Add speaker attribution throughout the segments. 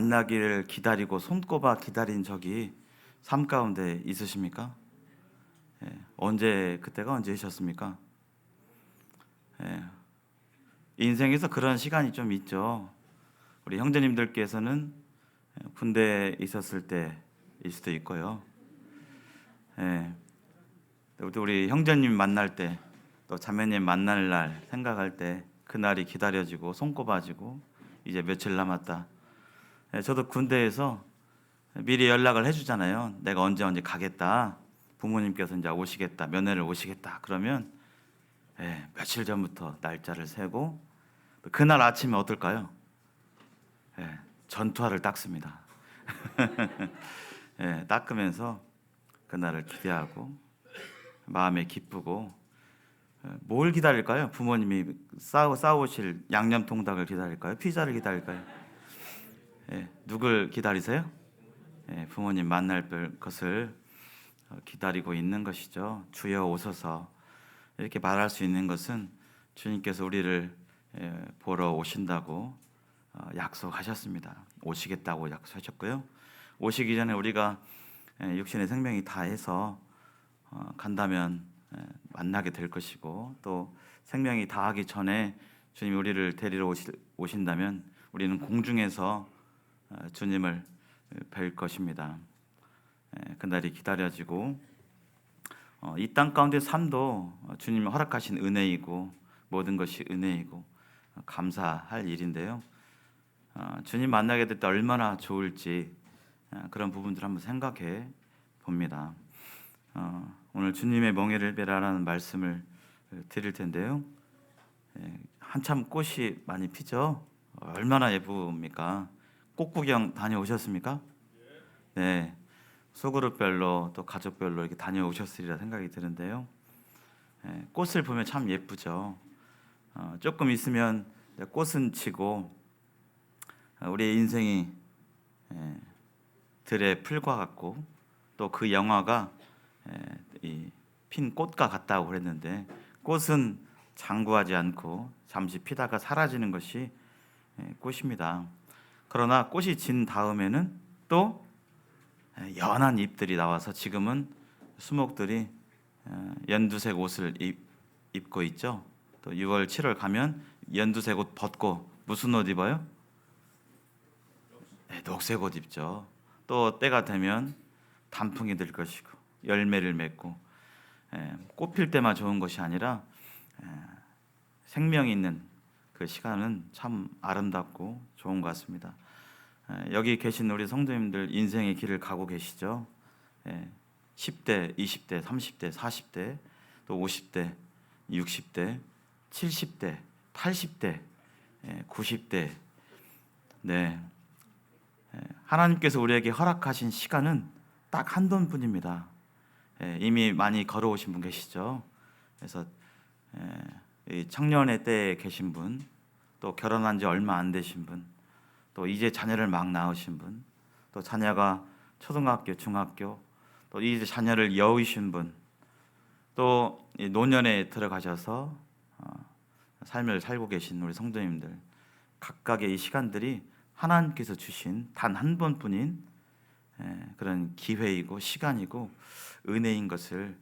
Speaker 1: 만나기를 기다리고 손꼽아 기다린 적이 삶 가운데 있으십니까? 그때가 언제이셨습니까? 예, 인생에서 그런 시간이 좀 있죠. 우리 형제님들께서는 군대에 있었을 때일 수도 있고요. 예, 또 우리 형제님 만날 때, 또 자매님 만날 날 생각할 때 그날이 기다려지고 손꼽아지고 이제 며칠 남았다. 저도 군대에서 미리 연락을 해주잖아요. 내가 언제 가겠다. 부모님께서 이제 오시겠다. 면회를 오시겠다. 그러면 며칠 전부터 날짜를 세고 그날 아침에 어떨까요? 전투화를 닦습니다. 닦으면서 그날을 기대하고 마음에 기쁘고 뭘 기다릴까요? 부모님이 싸우실 양념통닭을 기다릴까요? 피자를 기다릴까요? 누굴 기다리세요? 부모님 만날 것을 기다리고 있는 것이죠. 주여 오소서 이렇게 말할 수 있는 것은 주님께서 우리를 보러 오신다고 약속하셨습니다. 오시겠다고 약속하셨고요. 오시기 전에 우리가 육신의 생명이 다해서 간다면 만나게 될 것이고, 또 생명이 다하기 전에 주님이 우리를 데리러 오신다면 우리는 공중에서 주님을 뵐 것입니다. 그날이 기다려지고 이 땅 가운데 삶도 주님이 허락하신 은혜이고 모든 것이 은혜이고 감사할 일인데요. 주님 만나게 될 때 얼마나 좋을지 그런 부분들 한번 생각해 봅니다. 오늘 주님의 멍에를 베라라는 말씀을 드릴 텐데요. 한참 꽃이 많이 피죠. 얼마나 예쁩니까? 꽃 구경 다녀오셨습니까? 네, 소그룹별로 또 가족별로 이렇게 다녀오셨으리라 생각이 드는데요. 꽃을 보면 참 예쁘죠. 조금 있으면 꽃은 지고 우리의 인생이 들의 풀과 같고 또 그 영화가 핀 꽃과 같다고 그랬는데, 꽃은 장구하지 않고 잠시 피다가 사라지는 것이 꽃입니다. 그러나 꽃이 진 다음에는 또 연한 잎들이 나와서 지금은 수목들이 연두색 옷을 입고 있죠. 또 6월, 7월 가면 연두색 옷 벗고 무슨 옷 입어요? 녹색 옷 입죠. 또 때가 되면 단풍이 들 것이고 열매를 맺고 꽃 필 때만 좋은 것이 아니라 생명 있는 그 시간은 참 아름답고 좋은 것 같습니다. 여기 계신 우리 성도님들 인생의 길을 가고 계시죠. 10대, 20대, 30대, 40대, 또 50대, 60대, 70대, 80대, 90대. 네, 하나님께서 우리에게 허락하신 시간은 딱 한 번뿐입니다. 이미 많이 걸어오신 분 계시죠. 그래서 이 청년의 때에 계신 분, 또 결혼한 지 얼마 안 되신 분, 또 이제 자녀를 막 낳으신 분, 또 자녀가 초등학교, 중학교, 또 이제 자녀를 여우신 분, 또 노년에 들어가셔서 삶을 살고 계신 우리 성도님들, 각각의 이 시간들이 하나님께서 주신 단 한 번뿐인 그런 기회이고 시간이고 은혜인 것을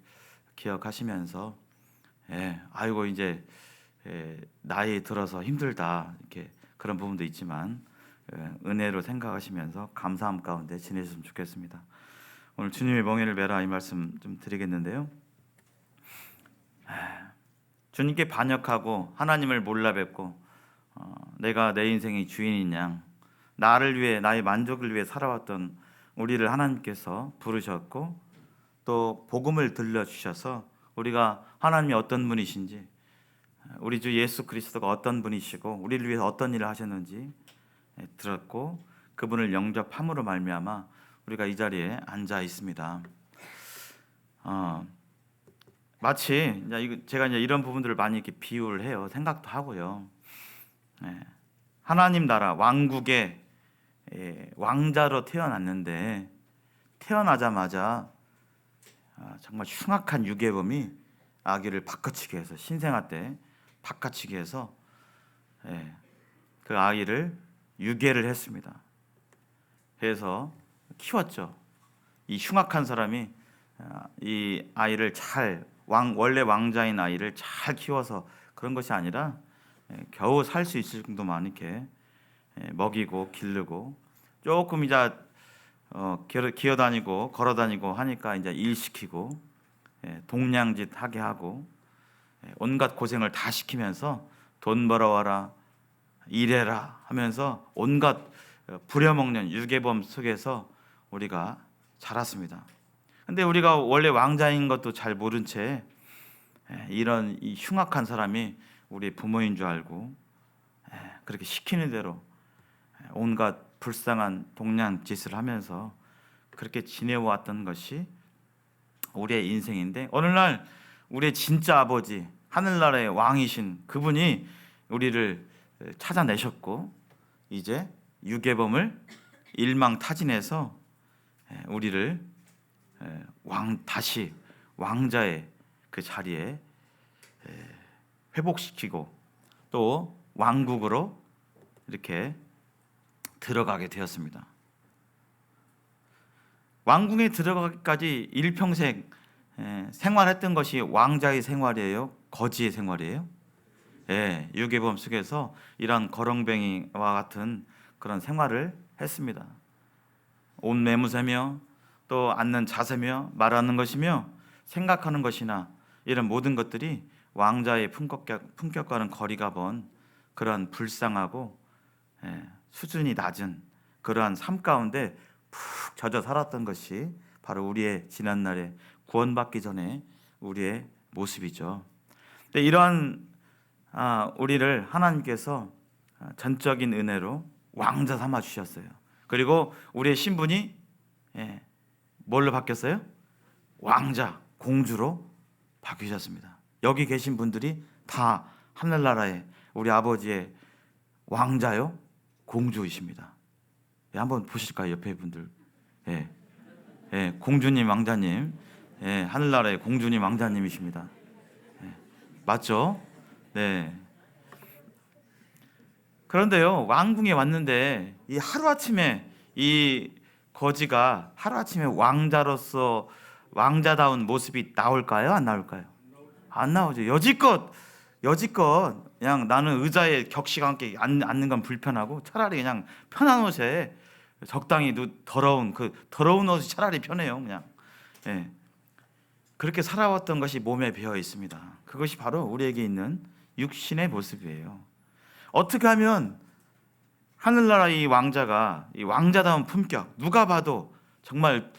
Speaker 1: 기억하시면서 아이고 이제 나이 들어서 힘들다 이렇게 그런 부분도 있지만 은혜로 생각하시면서 감사함 가운데 지내셨으면 좋겠습니다. 오늘 주님의 멍에를 베라 이 말씀 좀 드리겠는데요. 주님께 반역하고 하나님을 몰라 뵙고 내가 내 인생의 주인인 양, 나를 위해 나의 만족을 위해 살아왔던 우리를 하나님께서 부르셨고 또 복음을 들려주셔서 우리가 하나님이 어떤 분이신지, 우리 주 예수 그리스도가 어떤 분이시고 우리를 위해서 어떤 일을 하셨는지 들었고 그분을 영접함으로 말미암아 우리가 이 자리에 앉아 있습니다. 마치 제가 이제 이런 부분들을 많이 이렇게 비유를 해요. 생각도 하고요. 하나님 나라 왕국의 왕자로 태어났는데 태어나자마자 정말 흉악한 유괴범이 아기를 바꿔치기 해서 신생아 때 바꿔치기 해서 그 아이를 유괴를 했습니다. 해서 키웠죠. 이 흉악한 사람이 이 아이를 원래 왕자인 아이를 잘 키워서 그런 것이 아니라 겨우 살 수 있을 정도만 이렇게 먹이고 기르고 조금 이제 기어다니고 걸어다니고 하니까 이제 일시키고 동냥짓 하게 하고 온갖 고생을 다 시키면서 돈 벌어와라 일해라 하면서 온갖 부려먹는 유괴범 속에서 우리가 자랐습니다. 근데 우리가 원래 왕자인 것도 잘 모른 채 이런 이 흉악한 사람이 우리 부모인 줄 알고 그렇게 시키는 대로 온갖 불쌍한 동냥짓을 하면서 그렇게 지내왔던 것이 우리의 인생인데, 어느 날 우리의 진짜 아버지 하늘나라의 왕이신 그분이 우리를 찾아내셨고 이제 유괴범을 일망타진해서 우리를 다시 왕자의 그 자리에 회복시키고 또 왕국으로 이렇게 들어가게 되었습니다. 왕궁에 들어가기까지 일평생 생활했던 것이 왕자의 생활이에요? 거지의 생활이에요? 유괴범 속에서 이런 거렁뱅이와 같은 그런 생활을 했습니다. 옷 매무새며 또 앉는 자세며 말하는 것이며 생각하는 것이나 이런 모든 것들이 왕자의 품격과는 거리가 먼 그런 불쌍하고 수준이 낮은 그러한 삶 가운데 푹 젖어 살았던 것이 바로 우리의 지난날에 구원받기 전에 우리의 모습이죠. 근데 이러한 우리를 하나님께서 전적인 은혜로 왕자 삼아 주셨어요. 그리고 우리의 신분이 뭘로 바뀌었어요? 왕자, 공주로 바뀌셨습니다. 여기 계신 분들이 다 하늘나라의 우리 아버지의 왕자요, 공주이십니다. 한번 보실까요, 옆에 분들? 공주님, 왕자님, 하늘나라의 공주님, 왕자님이십니다. 맞죠? 네. 그런데요, 왕궁에 왔는데 이 하루아침에 이 거지가 하루아침에 왕자로서 왕자다운 모습이 나올까요? 안 나올까요? 안 나오죠. 여지껏 그냥 나는 의자에 격식과 함께 앉는 건 불편하고 차라리 그냥 편한 옷에 적당히 더러운 옷이 차라리 편해요. 그냥 그렇게 살아왔던 것이 몸에 배어 있습니다. 그것이 바로 우리에게 있는 육신의 모습이에요. 어떻게 하면 하늘나라 이 왕자가 이 왕자다운 품격, 누가 봐도 정말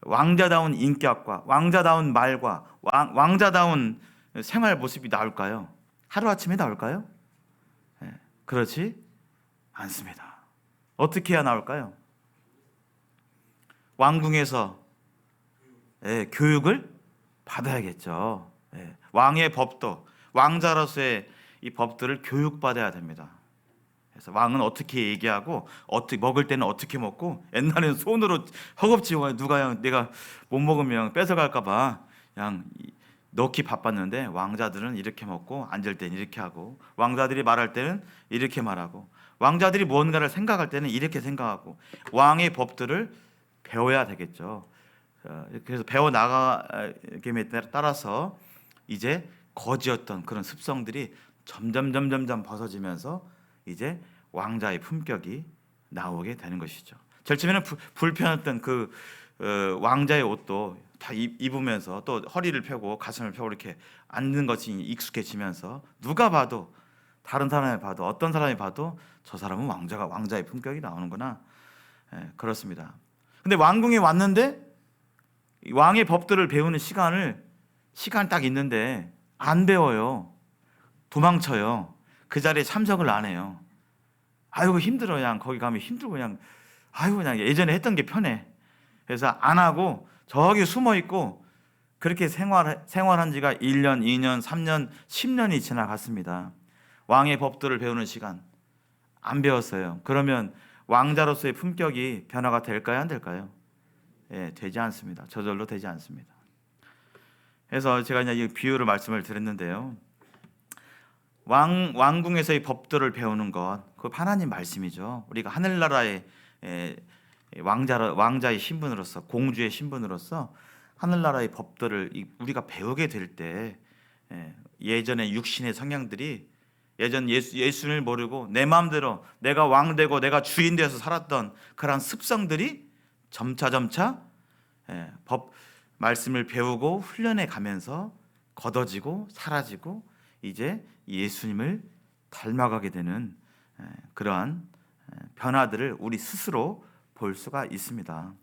Speaker 1: 왕자다운 인격과 왕자다운 말과 왕자다운 생활 모습이 나올까요? 하루아침에 나올까요? 그렇지 않습니다. 어떻게 해야 나올까요? 왕궁에서 교육을 받아야겠죠. 왕의 법도, 왕자로서의 이 법들을 교육받아야 됩니다. 그래서 왕은 어떻게 얘기하고 어떻게 먹을 때는 어떻게 먹고, 옛날에는 손으로 허겁지겁 누가 내가 못 먹으면 뺏어갈까 봐 그냥 넣기 바빴는데, 왕자들은 이렇게 먹고 앉을 때는 이렇게 하고, 왕자들이 말할 때는 이렇게 말하고, 왕자들이 무언가를 생각할 때는 이렇게 생각하고, 왕의 법들을 배워야 되겠죠. 그래서 배워 나가게 따라서 이제 거지였던 그런 습성들이 점점 벗어지면서 이제 왕자의 품격이 나오게 되는 것이죠. 제일 처음에는 불편했던 그 왕자의 옷도 다 입으면서 또 허리를 펴고 가슴을 펴고 이렇게 앉는 것이 익숙해지면서 누가 봐도, 다른 사람이 봐도, 어떤 사람이 봐도 저 사람은 왕자의 품격이 나오는구나. 그렇습니다. 근데 왕궁에 왔는데 왕의 법들을 배우는 시간 딱 있는데 안 배워요. 도망쳐요. 그 자리에 참석을 안 해요. 아이고 힘들어, 그냥 거기 가면 힘들고 그냥 예전에 했던 게 편해. 그래서 안 하고 저기 숨어 있고 그렇게 생활한 지가 1년, 2년, 3년, 10년이 지나갔습니다. 왕의 법들을 배우는 시간 안 배웠어요. 그러면 왕자로서의 품격이 변화가 될까요, 안 될까요? 되지 않습니다. 저절로 되지 않습니다. 그래서 제가 이제 이 비유를 말씀을 드렸는데요. 왕궁에서의 법들을 배우는 것, 그 하나님 말씀이죠. 우리가 하늘나라의 왕자의 신분으로서, 공주의 신분으로서 하늘나라의 법들을 우리가 배우게 될 때, 예전에 육신의 성향들이, 예전 예수를 모르고 내 마음대로 내가 왕 되고 내가 주인 되어서 살았던 그러한 습성들이 점차 법 말씀을 배우고 훈련해 가면서 걷어지고 사라지고 이제 예수님을 닮아가게 되는 그러한 변화들을 우리 스스로 볼 수가 있습니다.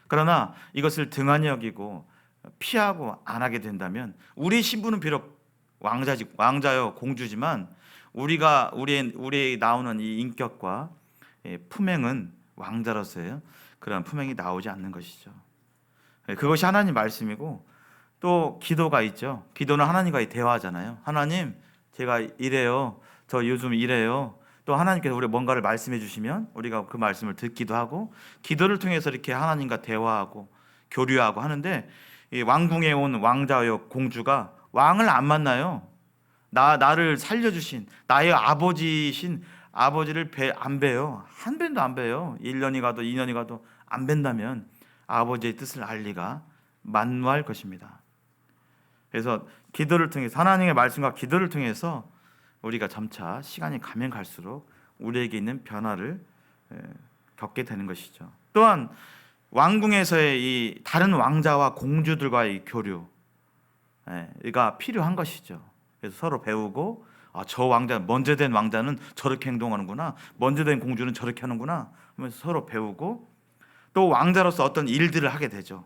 Speaker 1: 그러나 이것을 등한히 여기고 피하고 안 하게 된다면, 우리 신분은 비록 왕자요 공주지만 우리의 나오는 이 인격과 품행은 왕자로서의 그런 품행이 나오지 않는 것이죠. 그것이 하나님 말씀이고, 또 기도가 있죠. 기도는 하나님과의 대화잖아요. 하나님, 제가 이래요. 저 요즘 이래요. 또 하나님께서 우리 뭔가를 말씀해 주시면 우리가 그 말씀을 듣기도 하고, 기도를 통해서 이렇게 하나님과 대화하고 교류하고 하는데, 이 왕궁에 온 왕자여 공주가 왕을 안 만나요. 나를 살려주신 나의 아버지신 아버지를 안 봬요. 한 뱀도 안 봬요. 1년이 가도 2년이 가도 안 뵌다면 아버지의 뜻을 알 리가 만무할 것입니다. 그래서 기도를 통해서, 하나님의 말씀과 기도를 통해서 우리가 점차 시간이 가면 갈수록 우리에게 있는 변화를 겪게 되는 것이죠. 또한 왕궁에서의 이 다른 왕자와 공주들과의 교류가 필요한 것이죠. 그래서 서로 배우고, 저 왕자, 먼저 된 왕자는 저렇게 행동하는구나, 먼저 된 공주는 저렇게 하는구나 하면서 서로 배우고, 또 왕자로서 어떤 일들을 하게 되죠.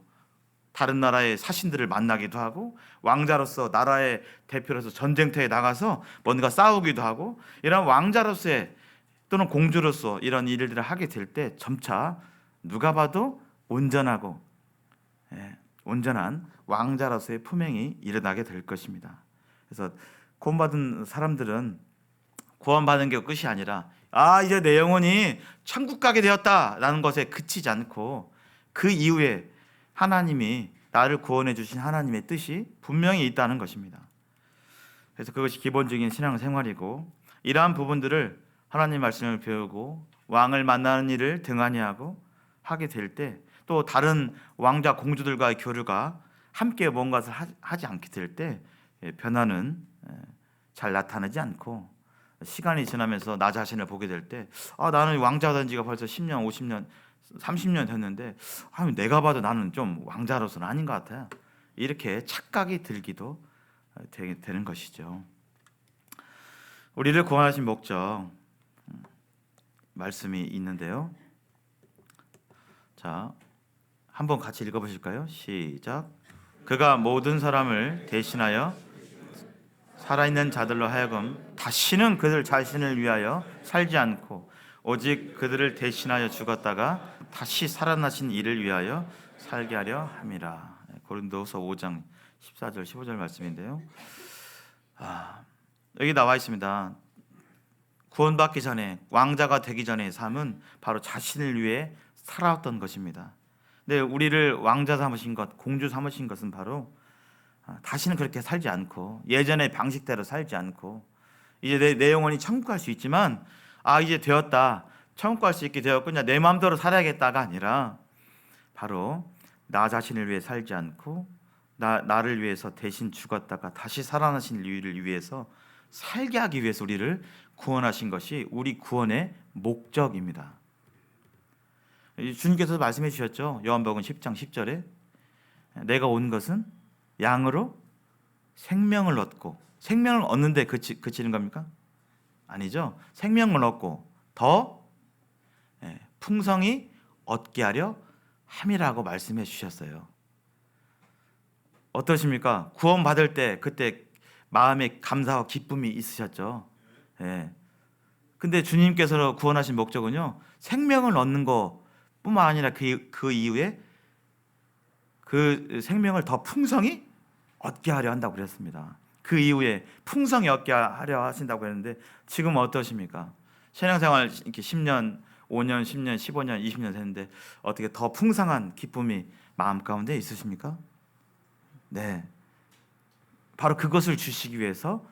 Speaker 1: 다른 나라의 사신들을 만나기도 하고, 왕자로서 나라의 대표로서 전쟁터에 나가서 뭔가 싸우기도 하고, 이런 왕자로서의 또는 공주로서 이런 일들을 하게 될 때 점차 누가 봐도 온전하고 온전한 왕자로서의 품행이 일어나게 될 것입니다. 그래서 구원받은 사람들은 구원받은 게 끝이 아니라, 이제 내 영혼이 천국 가게 되었다라는 것에 그치지 않고, 그 이후에 하나님이 나를 구원해 주신 하나님의 뜻이 분명히 있다는 것입니다. 그래서 그것이 기본적인 신앙생활이고, 이러한 부분들을 하나님 말씀을 배우고 왕을 만나는 일을 등한히 하게 될 때, 또 다른 왕자 공주들과의 교류가 함께 뭔가를 하지 않게 될 때 변화는 잘 나타나지 않고, 시간이 지나면서 나 자신을 보게 될 때, 나는 왕자 된 지가 벌써 10년, 50년, 30년 됐는데 내가 봐도 나는 좀 왕자로서는 아닌 것 같아요. 이렇게 착각이 들기도 되는 것이죠. 우리를 구원하신 목적, 말씀이 있는데요. 자, 한번 같이 읽어보실까요? 시작. 그가 모든 사람을 대신하여 살아있는 자들로 하여금 다시는 그들 자신을 위하여 살지 않고 오직 그들을 대신하여 죽었다가 다시 살아나신 이를 위하여 살게 하려 함이라. 고린도서 5장 14절 15절 말씀인데요. 여기 나와 있습니다. 구원받기 전에, 왕자가 되기 전의 삶은 바로 자신을 위해 살아왔던 것입니다. 근데 우리를 왕자 삼으신 것, 공주 삼으신 것은 바로 다시는 그렇게 살지 않고, 예전의 방식대로 살지 않고, 이제 내 영혼이 천국 갈 수 있지만, 이제 되었다, 천국 갈 수 있게 되었군요, 내 마음대로 살아야겠다가 아니라, 바로 나 자신을 위해 살지 않고 나를 위해서 대신 죽었다가 다시 살아나신 이유를 위해서 살게 하기 위해서 우리를 구원하신 것이 우리 구원의 목적입니다. 주님께서 말씀해 주셨죠. 요한복음 10장 10절에 내가 온 것은 양으로 생명을 얻고, 생명을 얻는데 그치는 겁니까? 아니죠. 생명을 얻고 더 풍성히 얻게 하려 함이라고 말씀해 주셨어요. 어떠십니까? 구원 받을 때 그때 마음에 감사와 기쁨이 있으셨죠. 근데 주님께서 구원하신 목적은요, 생명을 얻는 것뿐만 아니라 그 이후에 그 생명을 더 풍성히 얻게 하려 한다고 그랬습니다. 그 이후에 풍성히 얻게 하려 하신다고 했는데, 지금 어떠십니까? 신앙생활 이렇게 10년, 5년, 10년, 15년, 20년 됐는데 어떻게 더 풍성한 기쁨이 마음 가운데 있으십니까? 네, 바로 그것을 주시기 위해서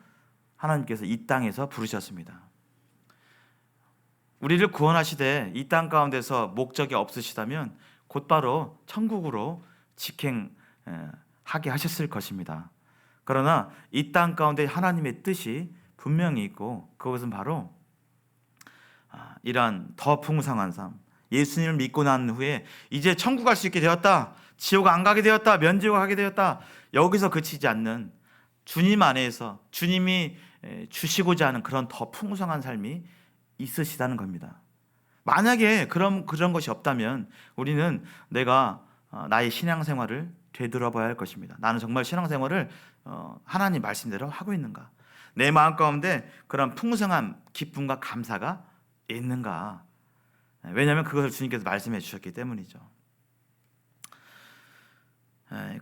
Speaker 1: 하나님께서 이 땅에서 부르셨습니다. 우리를 구원하시되 이 땅 가운데서 목적이 없으시다면 곧바로 천국으로 직행하게 하셨을 것입니다. 그러나 이 땅 가운데 하나님의 뜻이 분명히 있고, 그것은 바로 이러한 더 풍성한 삶, 예수님을 믿고 난 후에 이제 천국 갈 수 있게 되었다, 지옥 안 가게 되었다, 면지옥 가게 되었다, 여기서 그치지 않는 주님 안에서 주님이 주시고자 하는 그런 더 풍성한 삶이 있으시다는 겁니다. 만약에 그런 것이 없다면 우리는 내가 나의 신앙생활을 되돌아봐야 할 것입니다. 나는 정말 신앙생활을 하나님 말씀대로 하고 있는가? 내 마음 가운데 그런 풍성한 기쁨과 감사가 있는가? 왜냐하면 그것을 주님께서 말씀해 주셨기 때문이죠.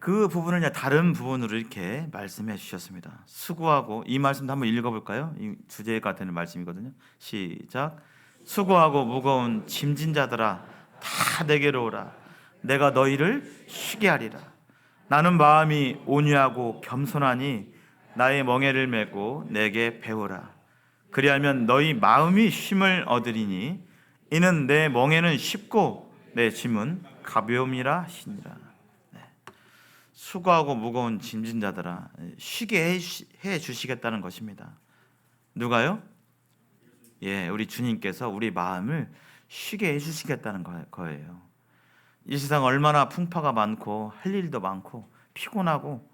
Speaker 1: 그 부분을 이제 다른 부분으로 이렇게 말씀해 주셨습니다. 수고하고, 이 말씀도 한번 읽어볼까요? 이 주제가 되는 말씀이거든요. 시작. 수고하고 무거운 짐진 자들아 다 내게로 오라. 내가 너희를 쉬게 하리라. 나는 마음이 온유하고 겸손하니 나의 멍에를 메고 내게 배우라. 그리하면 너희 마음이 쉼을 얻으리니 이는 내 멍에는 쉽고 내 짐은 가벼움이라 하시니라. 수고하고 무거운 짐진 자들아 쉬게 해 주시겠다는 것입니다. 누가요? 우리 주님께서 우리 마음을 쉬게 해 주시겠다는 거예요. 이 세상 얼마나 풍파가 많고 할 일도 많고 피곤하고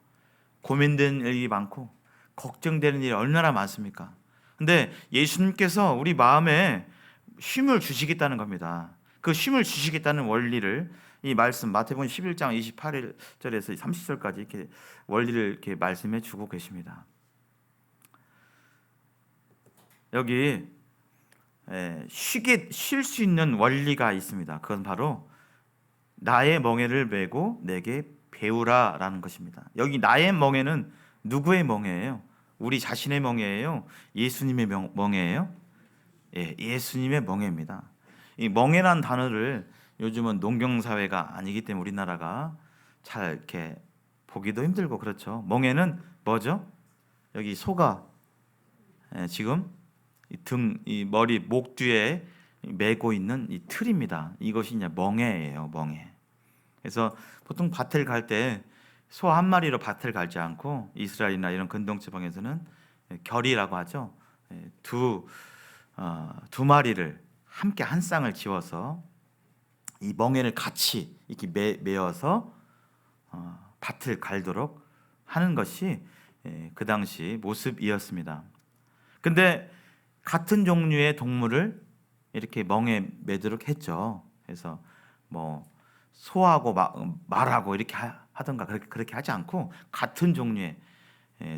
Speaker 1: 고민되는 일이 많고 걱정되는 일이 얼마나 많습니까? 근데 예수님께서 우리 마음에 쉼을 주시겠다는 겁니다. 그 쉼을 주시겠다는 원리를 이 말씀 마태복음 11장 28절에서 30절까지 이렇게 원리를 이렇게 말씀해 주고 계십니다. 여기 쉴 수 있는 원리가 있습니다. 그건 바로 나의 멍에를 메고 내게 배우라라는 것입니다. 여기 나의 멍에는 누구의 멍에예요? 우리 자신의 멍에예요? 예수님의 멍에예요? 예수님의 멍에입니다. 이 멍에란 단어를 요즘은 농경사회가 아니기 때문에 우리나라가 잘 이렇게 보기도 힘들고 그렇죠. 멍에는 뭐죠? 여기 소가 지금 이 머리 목 뒤에 메고 있는 이 틀입니다. 이것이 이제 멍에예요, 멍에. 그래서 보통 밭을 갈 때 소 한 마리로 밭을 갈지 않고 이스라엘이나 이런 근동 지방에서는 결이라고 하죠. 두 마리를 함께 한 쌍을 지어서 이 멍에를 같이 이렇게 메어서 밭을 갈도록 하는 것이 그 당시 모습이었습니다. 근데 같은 종류의 동물을 이렇게 멍에 매도록 했죠. 그래서 뭐 소하고 말하고 이렇게 하던가 그렇게 하지 않고 같은 종류의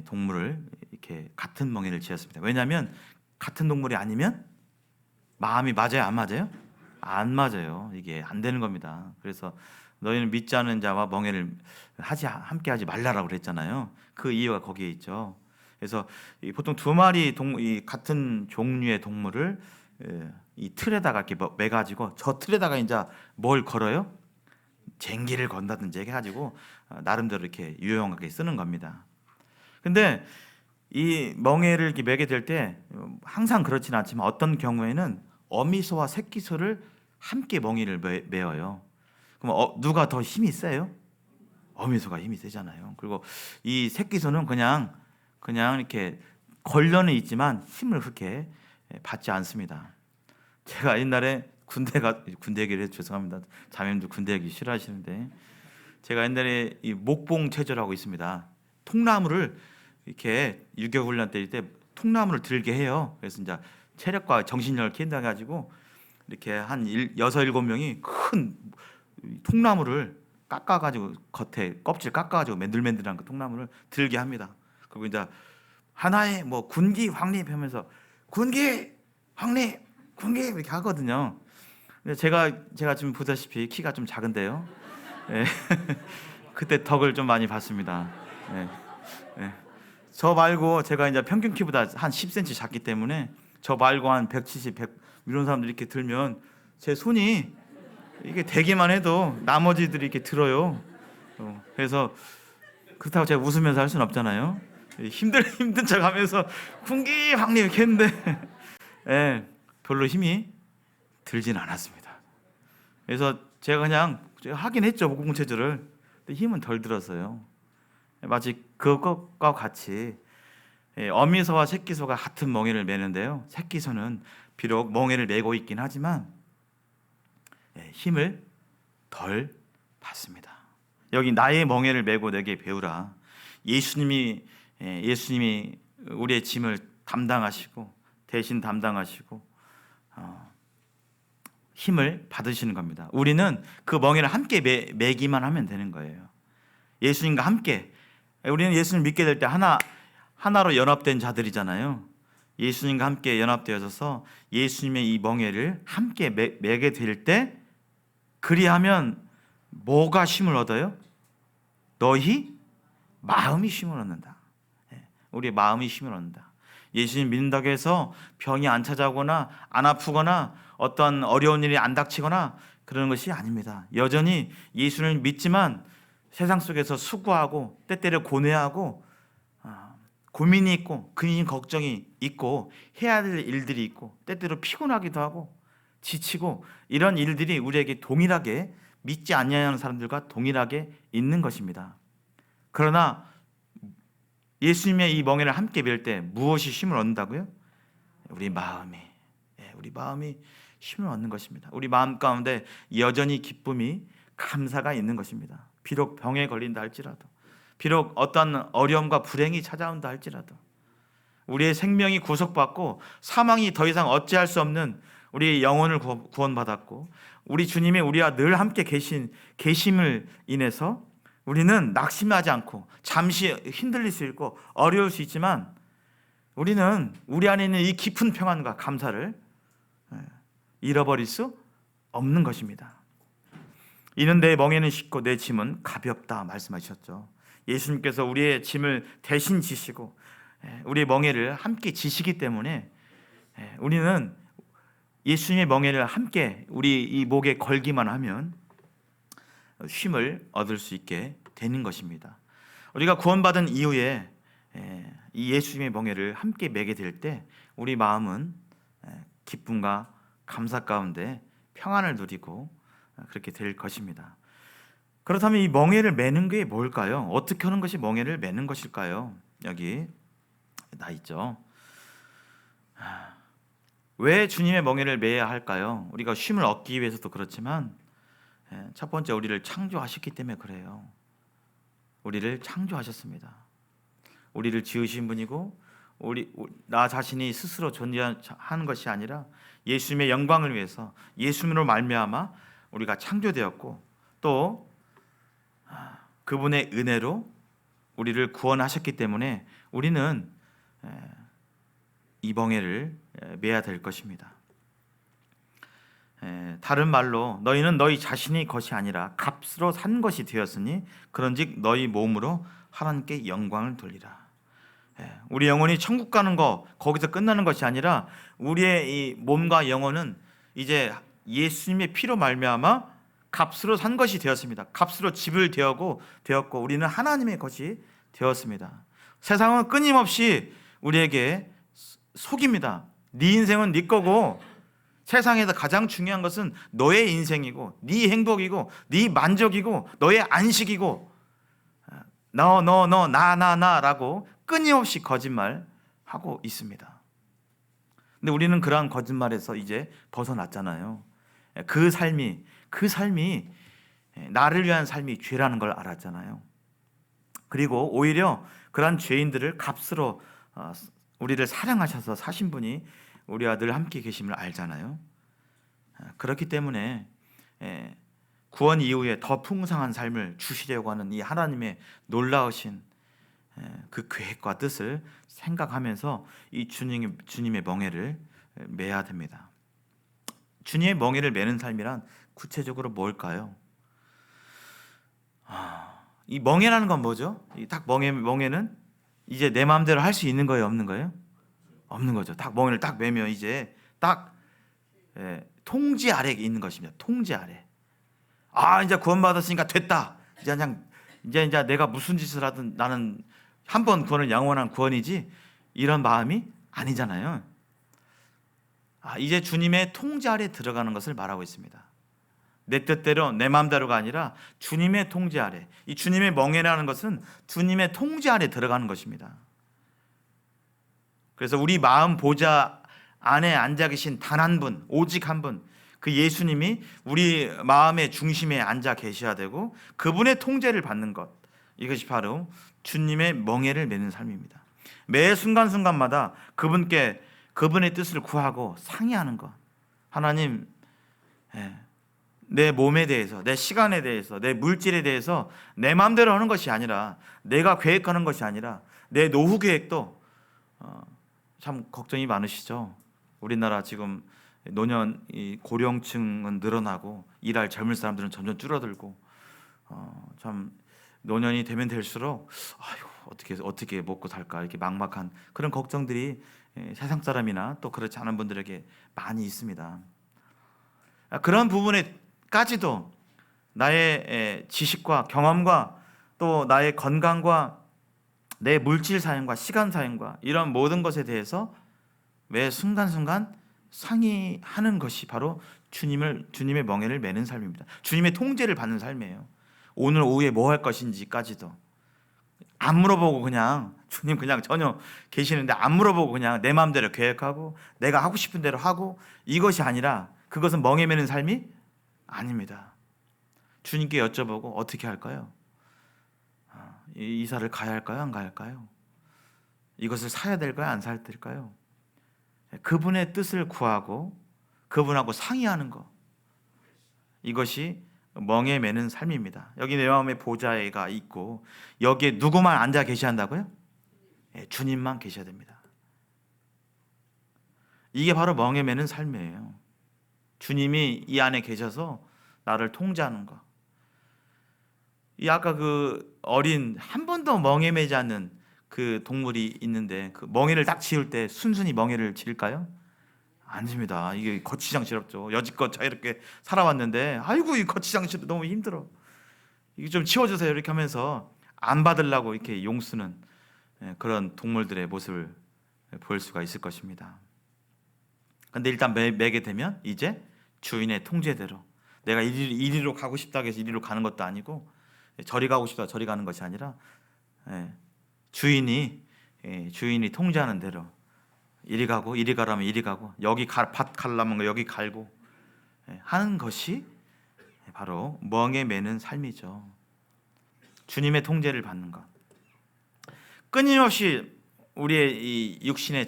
Speaker 1: 동물을 이렇게 같은 멍에를 지었습니다. 왜냐하면 같은 동물이 아니면 마음이 맞아요, 안 맞아요? 안 맞아요. 이게 안 되는 겁니다. 그래서 너희는 믿지 않는 자와 멍에를 함께 하지 말라라고 그랬잖아요. 그 이유가 거기에 있죠. 그래서 보통 두 마리 같은 종류의 동물을 이 틀에다가 이렇게 매가지고 저 틀에다가 이제 뭘 걸어요? 쟁기를 건다든지 해가지고 나름대로 이렇게 유용하게 쓰는 겁니다. 근데 이 멍에를 이렇게 매게 될 때 항상 그렇지는 않지만 어떤 경우에는 어미소와 새끼소를 함께 멍에를 매어요. 그럼 누가 더 힘이 세요? 어미소가 힘이 세잖아요. 그리고 이 새끼소는 그냥 이렇게 걸려는 있지만 힘을 그렇게 받지 않습니다. 제가 옛날에 군대 얘기를 해서 죄송합니다. 자매님들 군대 얘기 싫어하시는데 제가 옛날에 이 목봉 체조라고 있습니다. 통나무를 이렇게 유교 훈련 때릴 때 통나무를 들게 해요. 그래서 이제 체력과 정신력을 키운다 해가지고 이렇게 한 6, 7명이 큰 통나무를 깎아가지고 겉에 껍질 깎아가지고 맨들맨들한 그 통나무를 들게 합니다. 그리고 이제 하나의 뭐 군기 확립 하면서 군기 확립 군기 이렇게 하거든요. 근데 제가 지금 보다시피 키가 좀 작은데요. 그때 덕을 좀 많이 봤습니다. 저 말고 제가 이제 평균 키보다 한 10cm 작기 때문에 저 말고 한 170, 100 이런 사람들이 이렇게 들면 제 손이 이게 되기만 해도 나머지들이 이렇게 들어요. 그래서 그렇다고 제가 웃으면서 할 수는 없잖아요. 힘든 척하면서 군기 확립 이렇게 했는데 별로 힘이 들진 않았습니다. 그래서 제가 그냥 하긴 했죠, 목공체조를. 근데 힘은 덜 들었어요. 마치 그것과 같이 어미소와 새끼소가 같은 멍에를 매는데요, 새끼소는 비록 멍에를 매고 있긴 하지만 힘을 덜 받습니다. 여기 나의 멍에를 메고 내게 배우라. 예수님이 우리의 짐을 담당하시고 대신 담당하시고 힘을 받으시는 겁니다. 우리는 그 멍에를 함께 매기만 하면 되는 거예요. 예수님과 함께. 우리는 예수님 믿게 될 때 하나로 연합된 자들이잖아요. 예수님과 함께 연합되어져서 예수님의 이 멍에를 함께 매게 될 때, 그리하면 뭐가 쉼을 얻어요? 너희 마음이 쉼을 얻는다. 우리의 마음이 쉼을 얻는다. 예수님 믿는다고 해서 병이 안 찾아오거나 안 아프거나 어떤 어려운 일이 안 닥치거나 그러는 것이 아닙니다. 여전히 예수를 믿지만 세상 속에서 수고하고 때때로 고뇌하고 고민이 있고 근심 걱정이 있고 해야 될 일들이 있고 때때로 피곤하기도 하고 지치고, 이런 일들이 우리에게 동일하게, 믿지 않냐는 사람들과 동일하게 있는 것입니다. 그러나 예수님의 이 멍에를 함께 뵐 때 무엇이 힘을 얻는다고요? 우리 마음이 힘을 얻는 것입니다. 우리 마음 가운데 여전히 기쁨이, 감사가 있는 것입니다. 비록 병에 걸린다 할지라도, 비록 어떤 어려움과 불행이 찾아온다 할지라도, 우리의 생명이 구속받고 사망이 더 이상 어찌할 수 없는 우리의 영혼을 구원받았고 우리 주님이 우리와 늘 함께 계심을 인해서 우리는 낙심하지 않고, 잠시 흔들릴 수 있고 어려울 수 있지만 우리는 우리 안에 있는 이 깊은 평안과 감사를 잃어버릴 수 없는 것입니다. 이는 내 멍에는 쉽고 내 짐은 가볍다 말씀하셨죠. 예수님께서 우리의 짐을 대신 지시고 우리의 멍에를 함께 지시기 때문에 우리는 예수님의 멍에를 함께 우리 이 목에 걸기만 하면 쉼을 얻을 수 있게 되는 것입니다. 우리가 구원받은 이후에 이 예수님의 멍에를 함께 매게 될 때 우리 마음은 기쁨과 감사 가운데 평안을 누리고 그렇게 될 것입니다. 그렇다면 이 멍에를 매는 게 뭘까요? 어떻게 하는 것이 멍에를 매는 것일까요? 여기 나 있죠. 왜 주님의 멍에를 매야 할까요? 우리가 쉼을 얻기 위해서도 그렇지만 첫 번째, 우리를 창조하셨기 때문에 그래요. 우리를 창조하셨습니다. 우리를 지으신 분이고 나 자신이 스스로 존재하는 것이 아니라 예수님의 영광을 위해서 예수님으로 말미암아 우리가 창조되었고, 또 그분의 은혜로 우리를 구원하셨기 때문에 우리는 이 멍에를 매야 될 것입니다. 다른 말로 너희는 너희 자신이 것이 아니라 값으로 산 것이 되었으니 그런즉 너희 몸으로 하나님께 영광을 돌리라. 우리 영혼이 천국 가는 거, 거기서 끝나는 것이 아니라 우리의 이 몸과 영혼은 이제 예수님의 피로 말미암아 값으로 산 것이 되었습니다. 값으로 집을 되었고 우리는 하나님의 것이 되었습니다. 세상은 끊임없이 우리에게 속입니다. 네 인생은 네 거고 세상에서 가장 중요한 것은 너의 인생이고 네 행복이고 네 만족이고 너의 안식이고 나라고 끊임없이 거짓말하고 있습니다. 근데 우리는 그러한 거짓말에서 이제 벗어났잖아요. 그 삶이 나를 위한 삶이 죄라는 걸 알았잖아요. 그리고 오히려 그러한 죄인들을 값으로 우리를 사랑하셔서 사신 분이 우리와 늘 함께 계심을 알잖아요. 그렇기 때문에 구원 이후에 더 풍성한 삶을 주시려고 하는 이 하나님의 놀라우신 그 계획과 뜻을 생각하면서 이 주님의 멍에를 매야 됩니다. 주님의 멍에를 매는 삶이란 구체적으로 뭘까요? 이 멍에라는 건 뭐죠? 딱 멍에는 이제 내 마음대로 할 수 있는 거예요, 없는 거예요? 없는 거죠. 딱 멍에를 딱 매면 이제 딱 통제 아래에 있는 것입니다. 통제 아래. 이제 구원받았으니까 됐다. 이제 내가 무슨 짓을 하든 나는 한 번 구원은 영원한 구원이지, 이런 마음이 아니잖아요. 이제 주님의 통제 아래 들어가는 것을 말하고 있습니다. 내 뜻대로 내 마음대로가 아니라 주님의 통제 아래. 이 주님의 멍에라는 것은 주님의 통제 아래 들어가는 것입니다. 그래서 우리 마음 보좌 안에 앉아 계신 단 한 분, 오직 한 분, 그 예수님이 우리 마음의 중심에 앉아 계셔야 되고 그분의 통제를 받는 것, 이것이 바로 주님의 멍에를 매는 삶입니다. 매 순간순간마다 그분의 뜻을 구하고 상의하는 것. 하나님, 내 몸에 대해서, 내 시간에 대해서, 내 물질에 대해서 내 마음대로 하는 것이 아니라, 내가 계획하는 것이 아니라 내 노후 계획도 참 걱정이 많으시죠. 우리나라 지금 노년 고령층은 늘어나고 일할 젊은 사람들은 점점 줄어들고 참 노년이 되면 될수록 어떻게 먹고 살까 이렇게 막막한 그런 걱정들이 세상 사람이나 또 그렇지 않은 분들에게 많이 있습니다. 그런 부분에까지도 나의 지식과 경험과 또 나의 건강과 내 물질 사용과 시간 사용과 이런 모든 것에 대해서 매 순간순간 상의하는 것이 바로 주님의 멍에를 매는 삶입니다. 주님의 통제를 받는 삶이에요. 오늘 오후에 뭐 할 것인지까지도 안 물어보고 그냥 주님 그냥 전혀 계시는데 안 물어보고 그냥 내 마음대로 계획하고 내가 하고 싶은 대로 하고 이것이 아니라 그것은 멍에 매는 삶이 아닙니다. 주님께 여쭤보고 어떻게 할까요? 이사를 가야 할까요? 안 가야 할까요? 이것을 사야 될까요? 안 사야 될까요? 그분의 뜻을 구하고 그분하고 상의하는 것, 이것이 멍에 매는 삶입니다. 여기 내 마음에 보좌가 있고 여기에 누구만 앉아 계셔야 한다고요? 주님만 계셔야 됩니다. 이게 바로 멍에 매는 삶이에요. 주님이 이 안에 계셔서 나를 통제하는 것. 이 아까 그 어린 한 번도 멍에 매지 않는 그 동물이 있는데 그 멍에를 딱 지을 때 순순히 멍에를 지을까요? 아닙니다. 이게 거치장스럽죠. 여지껏 자유롭게 살아왔는데 아이고 이 거치장스럽 너무 힘들어. 이게 좀 치워주세요 이렇게 하면서 안 받으려고 이렇게 용쓰는 그런 동물들의 모습을 볼 수가 있을 것입니다. 근데 일단 매게 되면 이제 주인의 통제대로 내가 이리로 가고 싶다고 해서 이리로 가는 것도 아니고 저리 가고 싶다 저리 가는 것이 아니라 주인이 통제하는 대로 이리 가고 이리 가라면 이리 가고 여기 밭 갈라면 여기 갈고 하는 것이 바로 멍에 매는 삶이죠. 주님의 통제를 받는 것. 끊임없이 우리의 이 육신의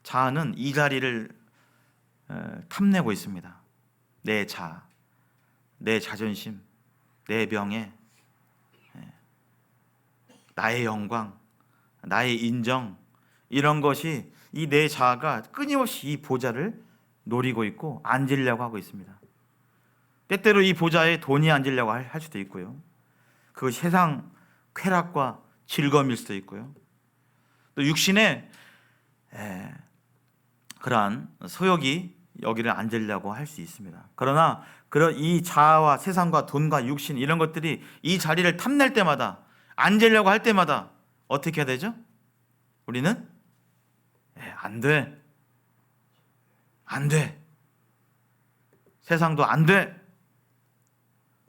Speaker 1: 자아는 이 자리를 탐내고 있습니다. 내 자아, 내 자존심, 내 명예, 나의 영광, 나의 인정, 이런 것이 이 내 자아가 끊임없이 이 보좌를 노리고 있고 앉으려고 하고 있습니다. 때때로 이 보좌에 돈이 앉으려고 할 수도 있고요. 그것이 세상 쾌락과 즐거움일 수도 있고요. 또 육신의 그러한 소욕이 여기를 앉으려고 할 수 있습니다. 그러나 이 자아와 세상과 돈과 육신 이런 것들이 이 자리를 탐낼 때마다 앉으려고 할 때마다 어떻게 해야 되죠? 우리는 안 돼. 안 돼. 세상도 안 돼.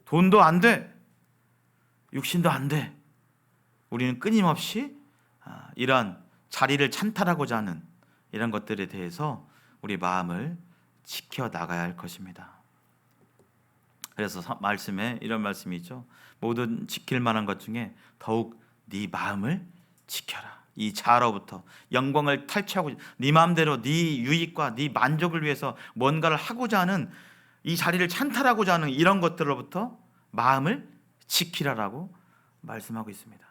Speaker 1: 돈도 안 돼. 육신도 안 돼. 우리는 끊임없이 이런 자리를 찬탈하고자 하는 이런 것들에 대해서 우리 마음을 지켜나가야 할 것입니다. 그래서 말씀에 이런 말씀이 있죠. 모든 지킬 만한 것 중에 더욱 네 마음을 지켜라. 이 자아로부터 영광을 탈취하고 네 마음대로 네 유익과 네 만족을 위해서 뭔가를 하고자 하는 이 자리를 찬탈하고자 하는 이런 것들로부터 마음을 지키라라고 말씀하고 있습니다.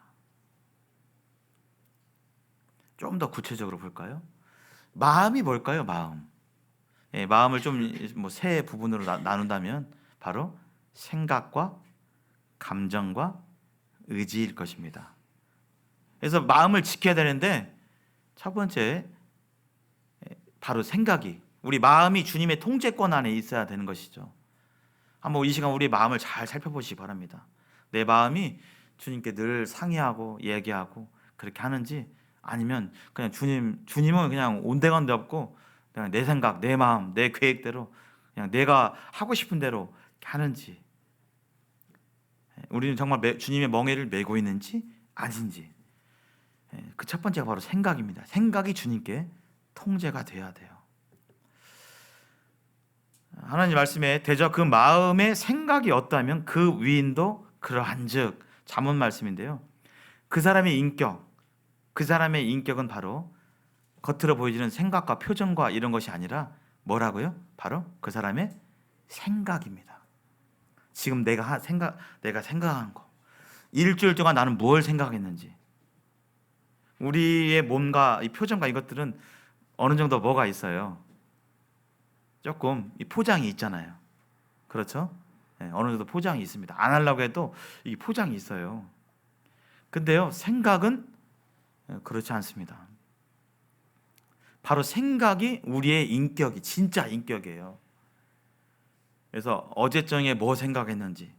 Speaker 1: 좀 더 구체적으로 볼까요? 마음이 뭘까요? 마음을 좀 세 부분으로 나눈다면 바로 생각과 감정과 의지일 것입니다. 그래서 마음을 지켜야 되는데 첫 번째 바로 생각이, 우리 마음이 주님의 통제권 안에 있어야 되는 것이죠. 한번 이 시간 우리 마음을 잘 살펴보시기 바랍니다. 내 마음이 주님께 늘 상의하고 얘기하고 그렇게 하는지, 아니면 그냥 주님은 그냥 온데간데 없고 그냥 내 생각, 내 마음, 내 계획대로 그냥 내가 하고 싶은 대로 하는지, 우리는 정말 주님의 멍에를 메고 있는지 아닌지, 그 첫 번째가 바로 생각입니다. 생각이 주님께 통제가 돼야 돼요. 하나님 말씀에 대저 그 마음의 생각이 어떠하면 그 위인도 그러한즉, 잠언 말씀인데요. 그 사람의 인격은 바로 겉으로 보여지는 생각과 표정과 이런 것이 아니라 뭐라고요? 바로 그 사람의 생각입니다. 지금 내가 생각한 거, 일주일 동안 나는 뭘 생각했는지, 우리의 몸과 이 표정과 이것들은 어느 정도 뭐가 있어요. 조금 이 포장이 있잖아요. 그렇죠? 어느 정도 포장이 있습니다. 안 하려고 해도 이 포장이 있어요. 근데요, 생각은 그렇지 않습니다. 바로 생각이 우리의 인격이 진짜 인격이에요. 그래서 어제저녁에 뭐 생각했는지,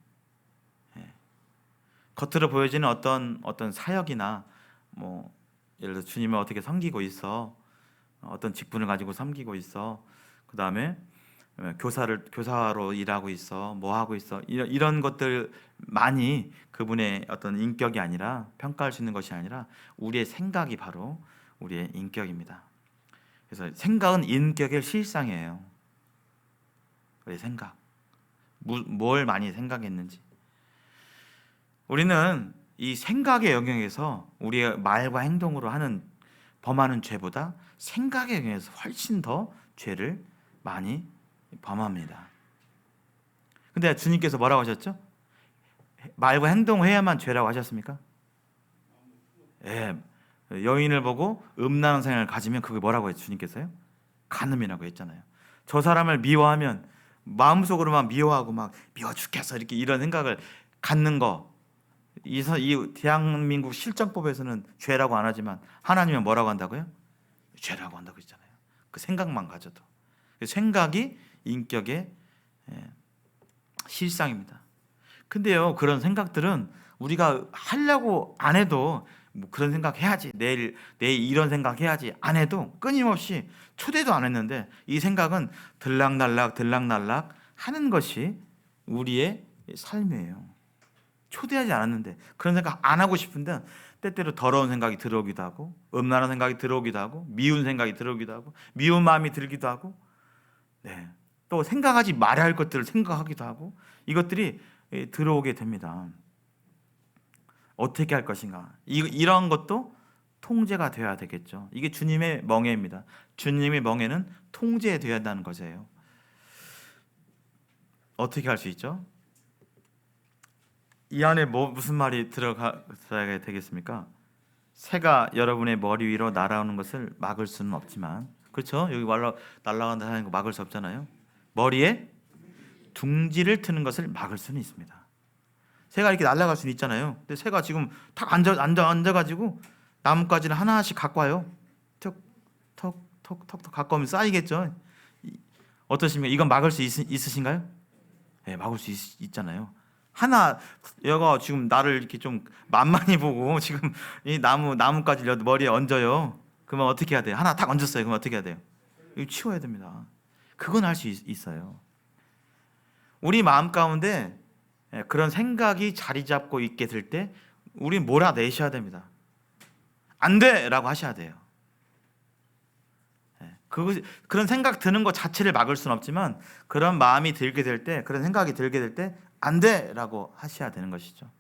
Speaker 1: 겉으로 보여지는 어떤 사역이나 뭐 예를 들어 주님을 어떻게 섬기고 있어, 어떤 직분을 가지고 섬기고 있어, 그 다음에 교사로 일하고 있어, 뭐 하고 있어, 이런 것들만이 그분의 어떤 인격이 아니라, 평가할 수 있는 것이 아니라 우리의 생각이 바로 우리의 인격입니다. 그래서 생각은 인격의 실상이에요. 우리의 생각, 뭘 많이 생각했는지. 우리는 이 생각의 영역에서 우리의 말과 행동으로 범하는 죄보다 생각의 영역에서 훨씬 더 죄를 많이 범합니다. 근데 주님께서 뭐라고 하셨죠? 말과 행동을 해야만 죄라고 하셨습니까? 여인을 보고 음란한 생각을 가지면 그게 뭐라고 했죠? 주님께서요? 간음이라고 했잖아요. 저 사람을 미워하면 마음속으로만 미워하고 막 미워 죽겠어 이렇게 이런 생각을 갖는 거, 이 대한민국 실정법에서는 죄라고 안 하지만 하나님은 뭐라고 한다고요? 죄라고 한다고 했잖아요. 그 생각만 가져도. 생각이 인격의 실상입니다. 근데요, 그런 생각들은 우리가 하려고 안 해도 뭐 그런 생각 해야지, 내일 이런 생각 해야지 안 해도 끊임없이 초대도 안 했는데 이 생각은 들락날락 하는 것이 우리의 삶이에요. 초대하지 않았는데 그런 생각 안 하고 싶은데 때때로 더러운 생각이 들어오기도 하고, 음란한 생각이 들어오기도 하고, 미운 생각이 들어오기도 하고, 미운 마음이 들기도 하고, 또 생각하지 말아야 할 것들을 생각하기도 하고, 이것들이 들어오게 됩니다. 어떻게 할 것인가? 이런 것도 통제가 되어야 되겠죠. 이게 주님의 멍에입니다. 주님의 멍에는 통제되어야 한다는 것이에요. 어떻게 할 수 있죠? 이 안에 무슨 말이 들어가야 되겠습니까? 새가 여러분의 머리 위로 날아오는 것을 막을 수는 없지만, 그렇죠? 여기 날아간다 하는 거 막을 수 없잖아요. 머리에 둥지를 트는 것을 막을 수는 있습니다. 새가 이렇게 날아갈 수는 있잖아요. 근데 새가 지금 탁 앉아가지고 나뭇가지를 하나씩 갖고 와요. 턱 갖고 오면 쌓이겠죠. 어떠십니까? 이건 막을 수 있으신가요? 막을 수 있잖아요. 얘가 지금 나를 이렇게 좀 만만히 보고 지금 이 나뭇가지를 머리에 얹어요. 그러면 어떻게 해야 돼요? 하나 탁 얹었어요. 그러면 어떻게 해야 돼요? 이거 치워야 됩니다. 그건 할 수 있어요. 우리 마음 가운데 그런 생각이 자리 잡고 있게 될 때 우리 몰아내셔야 됩니다. 안 돼라고 하셔야 돼요. 그런 생각 드는 것 자체를 막을 수는 없지만 그런 마음이 들게 될 때, 그런 생각이 들게 될 때 안 돼라고 하셔야 되는 것이죠.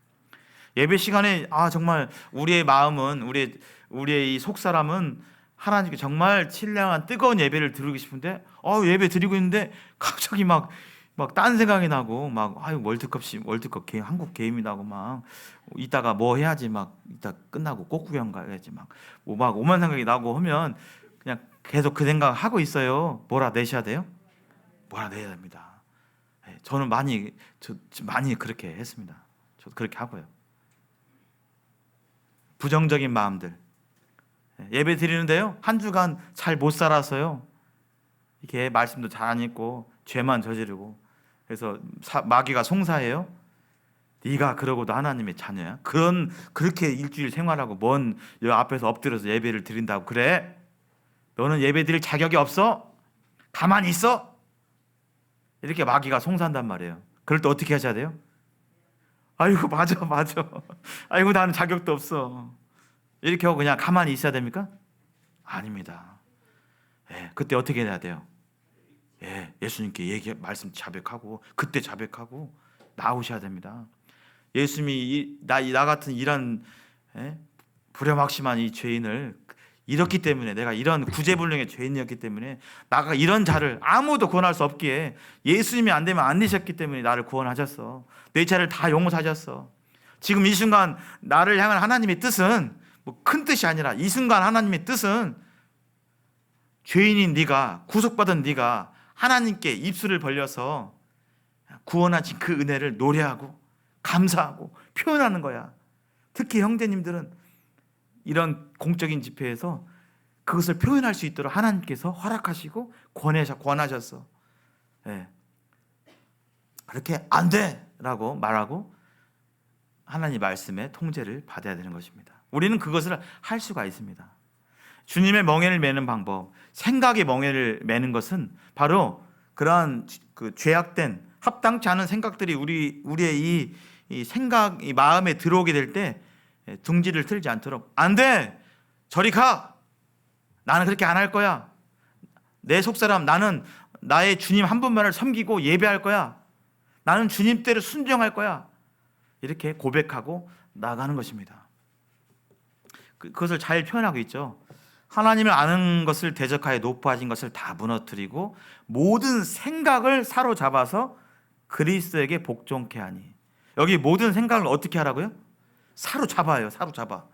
Speaker 1: 예배 시간에 정말 우리의 마음은, 우리의 이 속사람은 하나님께 정말 신령한 뜨거운 예배를 드리고 싶은데 예배 드리고 있는데 갑자기 막 딴 생각이 나고 월드컵 한국 게임이 나고 이따가 뭐 해야지, 이따 끝나고 꽃구경 가야지 오만 생각이 나고 하면 그냥 계속 그 생각 하고 있어요. 몰아내셔야 돼요. 몰아내야 됩니다. 저는 많이 그렇게 했습니다. 저도 그렇게 하고요. 부정적인 마음들, 예배 드리는데요, 한 주간 잘 못 살아서요, 이렇게 말씀도 잘 안 읽고 죄만 저지르고, 그래서 마귀가 송사해요. 네가 그러고도 하나님의 자녀야? 그렇게 일주일 생활하고 뭔 앞에서 엎드려서 예배를 드린다고 그래? 너는 예배 드릴 자격이 없어? 가만히 있어? 이렇게 마귀가 송사한단 말이에요. 그럴 때 어떻게 하셔야 돼요? 아이고 맞아. 아이고 나는 자격도 없어. 이렇게 하고 그냥 가만히 있어야 됩니까? 아닙니다. 예, 그때 어떻게 해야 돼요? 예, 예수님께 말씀 자백하고 그때 자백하고 나오셔야 됩니다. 예수님이 나 같은 이런 불렴확심한 이 죄인을 이렇기 때문에, 내가 이런 구제불능의 죄인이었기 때문에, 나가 이런 자를 아무도 구원할 수 없기에 예수님이 안 되면 안 되셨기 때문에 나를 구원하셨어. 내 죄를 다 용서하셨어. 지금 이 순간 나를 향한 하나님의 뜻은 뭐 큰 뜻이 아니라, 이 순간 하나님의 뜻은 죄인인 네가, 구속받은 네가 하나님께 입술을 벌려서 구원하신 그 은혜를 노래하고 감사하고 표현하는 거야. 특히 형제님들은 이런 공적인 집회에서 그것을 표현할 수 있도록 하나님께서 허락하시고 권하셨어. 예. 그렇게 안 돼라고 말하고 하나님 말씀의 통제를 받아야 되는 것입니다. 우리는 그것을 할 수가 있습니다. 주님의 멍에를 매는 방법, 생각의 멍에를 매는 것은 바로 그러한 그 죄악된 합당치 않은 생각들이 우리의 이 생각, 이 마음에 들어오게 될 때 둥지를 틀지 않도록, 안 돼! 저리 가! 나는 그렇게 안 할 거야. 내 속사람, 나는 나의 주님 한 분만을 섬기고 예배할 거야. 나는 주님대로 순종할 거야. 이렇게 고백하고 나가는 것입니다. 그것을 잘 표현하고 있죠. 하나님을 아는 것을 대적하여 높아진 것을 다 무너뜨리고 모든 생각을 사로잡아서 그리스도에게 복종케 하니. 여기 모든 생각을 어떻게 하라고요? 사로잡아요. 사로잡아.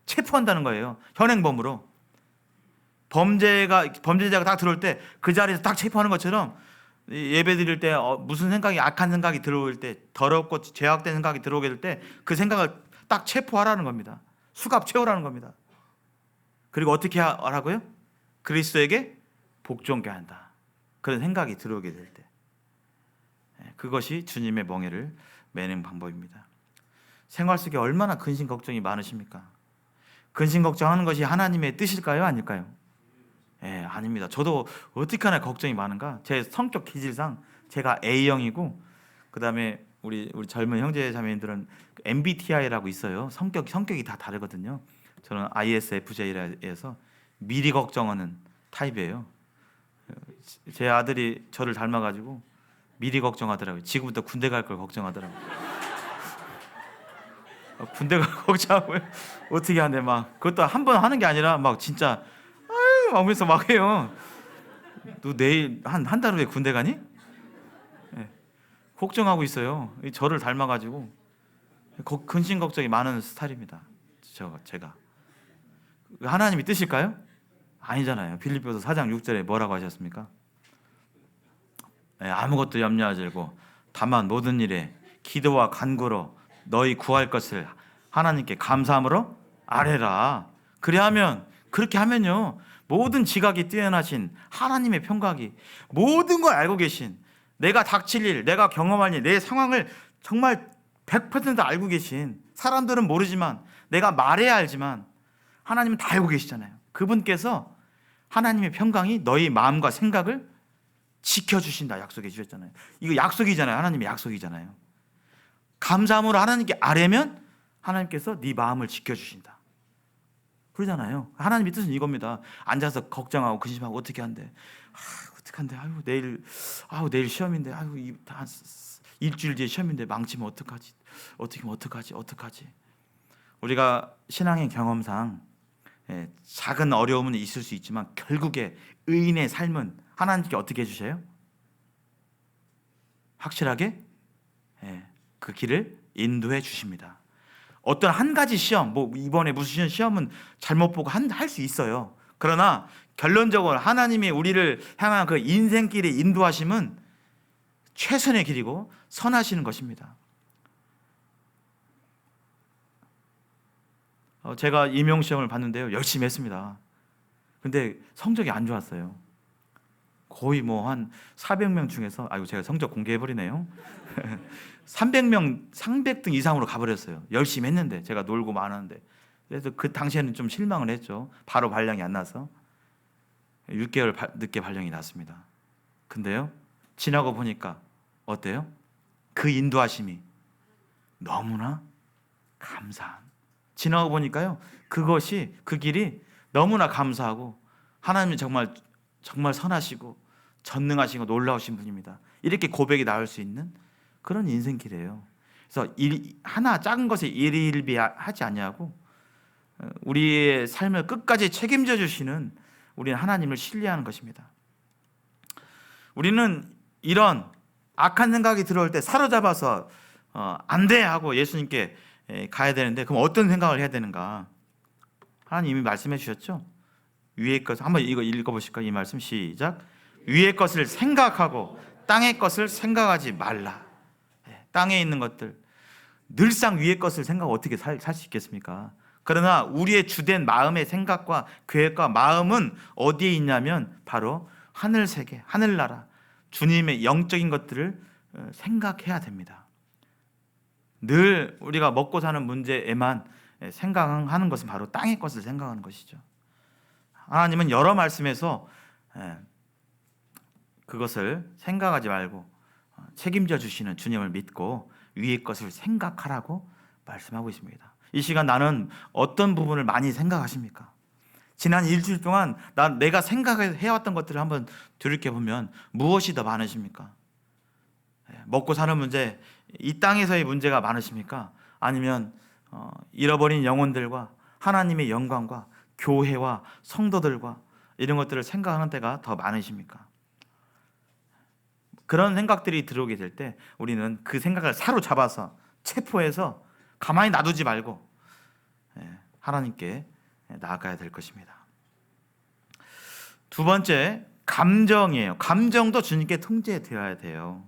Speaker 1: 체포한다는 거예요. 현행범으로. 범죄자가 딱 들어올 때 그 자리에서 딱 체포하는 것처럼, 예배 드릴 때 무슨 생각이, 악한 생각이 들어올 때, 더럽고 죄악된 생각이 들어오게 될 때 그 생각을 딱 체포하라는 겁니다. 수갑 채우라는 겁니다. 그리고 어떻게 하라고요? 그리스도에게 복종케 한다. 그런 생각이 들어오게 될 때, 그것이 주님의 멍에를 매는 방법입니다. 생활 속에 얼마나 근심 걱정이 많으십니까? 근심 걱정하는 것이 하나님의 뜻일까요? 아닐까요? 아닙니다. 저도 어떻게 하나 걱정이 많은가? 제 성격 기질상 제가 A형이고, 그 다음에 우리 젊은 형제 자매님들은 MBTI라고 있어요. 성격이 다 다르거든요. 저는 ISFJ라서 미리 걱정하는 타입이에요. 제 아들이 저를 닮아가지고 미리 걱정하더라고요. 지금부터 군대 갈 걸 걱정하더라고요. 군대 갈 걱정하고요. 어떻게 하는데 막 그것도 한 번 하는 게 아니라 막 진짜 아유 하면서 막 해요. 너 내일 한 달 후에 군대 가니? 걱정하고 있어요. 저를 닮아가지고 근심 걱정이 많은 스타일입니다. 제가. 하나님이 뜻일까요? 아니잖아요. 빌립보서 4장 6절에 뭐라고 하셨습니까? 아무것도 염려하지 말고 다만 모든 일에 기도와 간구로 너희 구할 것을 하나님께 감사함으로 아뢰라. 그렇게 하면요, 모든 지각이 뛰어나신 하나님의 평각이, 모든 걸 알고 계신, 내가 닥칠 일, 내가 경험할 일, 내 상황을 정말 100% 알고 계신, 사람들은 모르지만 내가 말해야 알지만 하나님은 다 알고 계시잖아요. 그분께서 하나님의 평강이 너희 마음과 생각을 지켜주신다 약속해 주셨잖아요. 이거 약속이잖아요. 하나님의 약속이잖아요. 감사함으로 하나님께 아뢰면 하나님께서 네 마음을 지켜주신다 그러잖아요. 하나님의 뜻은 이겁니다. 앉아서 걱정하고 근심하고 어떻게 한대, 어떡한데, 내일 시험인데, 일주일 뒤에 시험인데 망치면 어떡하지, 어떡하지. 우리가 신앙의 경험상 작은 어려움은 있을 수 있지만 결국에 의인의 삶은 하나님께 어떻게 해주셔요? 확실하게 그 길을 인도해 주십니다. 어떤 한 가지 시험, 이번에 무슨 시험은 잘못 보고 할 수 있어요. 그러나 결론적으로 하나님이 우리를 향한 그 인생길의 인도하심은 최선의 길이고 선하시는 것입니다. 제가 임용시험을 봤는데요, 열심히 했습니다. 근데 성적이 안 좋았어요. 거의 한 400명 중에서, 제가 성적 공개해버리네요. 300등 이상으로 가버렸어요. 열심히 했는데, 제가 놀고 많았는데. 그래서 그 당시에는 좀 실망을 했죠. 바로 발령이 안 나서 6개월 늦게 발령이 났습니다. 근데요, 지나고 보니까 어때요? 그 인도하심이 너무나 감사한. 지나고 보니까요, 그것이 그 길이 너무나 감사하고 하나님이 정말 정말 선하시고 전능하시고 놀라우신 분입니다. 이렇게 고백이 나올 수 있는 그런 인생길이에요. 그래서 하나 작은 것에 일희일비하지 아니하고 우리의 삶을 끝까지 책임져 주시는 우리는 하나님을 신뢰하는 것입니다. 우리는 이런 악한 생각이 들어올 때 사로잡아서 안 돼 하고 예수님께 가야 되는데, 그럼 어떤 생각을 해야 되는가? 하나님이 말씀해 주셨죠. 위의 것, 한번 이거 읽어보실까요? 이 말씀 시작. 위의 것을 생각하고 땅의 것을 생각하지 말라. 땅에 있는 것들, 늘상 위의 것을 생각하고 어떻게 살 수 있겠습니까? 그러나 우리의 주된 마음의 생각과 계획과 마음은 어디에 있냐면 바로 하늘 세계, 하늘나라, 주님의 영적인 것들을 생각해야 됩니다. 늘 우리가 먹고 사는 문제에만 생각하는 것은 바로 땅의 것을 생각하는 것이죠. 하나님은 여러 말씀에서 그것을 생각하지 말고 책임져 주시는 주님을 믿고 위의 것을 생각하라고 말씀하고 있습니다. 이 시간 나는 어떤 부분을 많이 생각하십니까? 지난 일주일 동안 내가 생각해왔던 것들을 한번 돌이켜보면 무엇이 더 많으십니까? 먹고 사는 문제, 이 땅에서의 문제가 많으십니까? 아니면 잃어버린 영혼들과 하나님의 영광과 교회와 성도들과 이런 것들을 생각하는 때가 더 많으십니까? 그런 생각들이 들어오게 될 때 우리는 그 생각을 사로잡아서 체포해서 가만히 놔두지 말고 하나님께 나아가야 될 것입니다. 두 번째, 감정이에요. 감정도 주님께 통제되어야 돼요.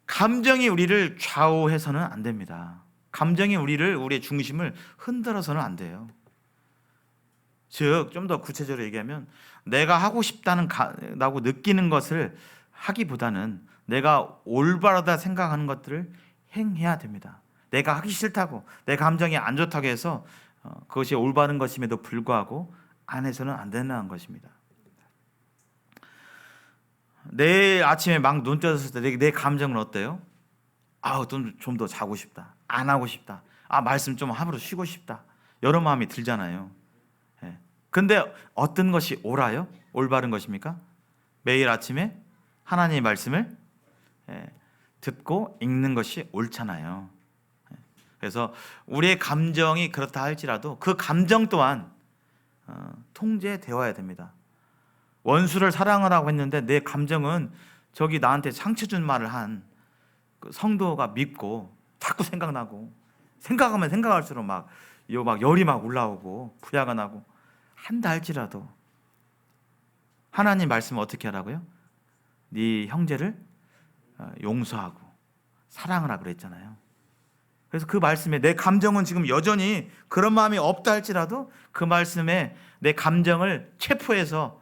Speaker 1: 감정이 우리를 좌우해서는 안 됩니다. 감정이 우리의 중심을 흔들어서는 안 돼요. 즉, 좀 더 구체적으로 얘기하면 내가 하고 싶다고 느끼는 것을 하기보다는 내가 올바르다 생각하는 것들을 행해야 됩니다. 내가 하기 싫다고, 내 감정이 안 좋다고 해서 그것이 올바른 것임에도 불구하고 안 해서는 안 된다는 것입니다. 내일 아침에 막 눈 떠졌을 때 내 감정은 어때요? 좀 더 자고 싶다, 안 하고 싶다, 말씀 좀 하루로 쉬고 싶다, 여러 마음이 들잖아요. 근데 어떤 것이 옳아요? 올바른 것입니까? 매일 아침에 하나님의 말씀을 듣고 읽는 것이 옳잖아요. 그래서 우리의 감정이 그렇다 할지라도 그 감정 또한 통제되어야 됩니다. 원수를 사랑하라고 했는데 내 감정은 저기 나한테 상처 준 말을 한 그 성도가 밉고 자꾸 생각나고, 생각하면 생각할수록 막 열이 막 올라오고 부야가 나고 한다 할지라도 하나님 말씀은 어떻게 하라고요? 네 형제를 용서하고 사랑하라 그랬잖아요. 그래서 그 말씀에 내 감정은 지금 여전히 그런 마음이 없다 할지라도 그 말씀에 내 감정을 체포해서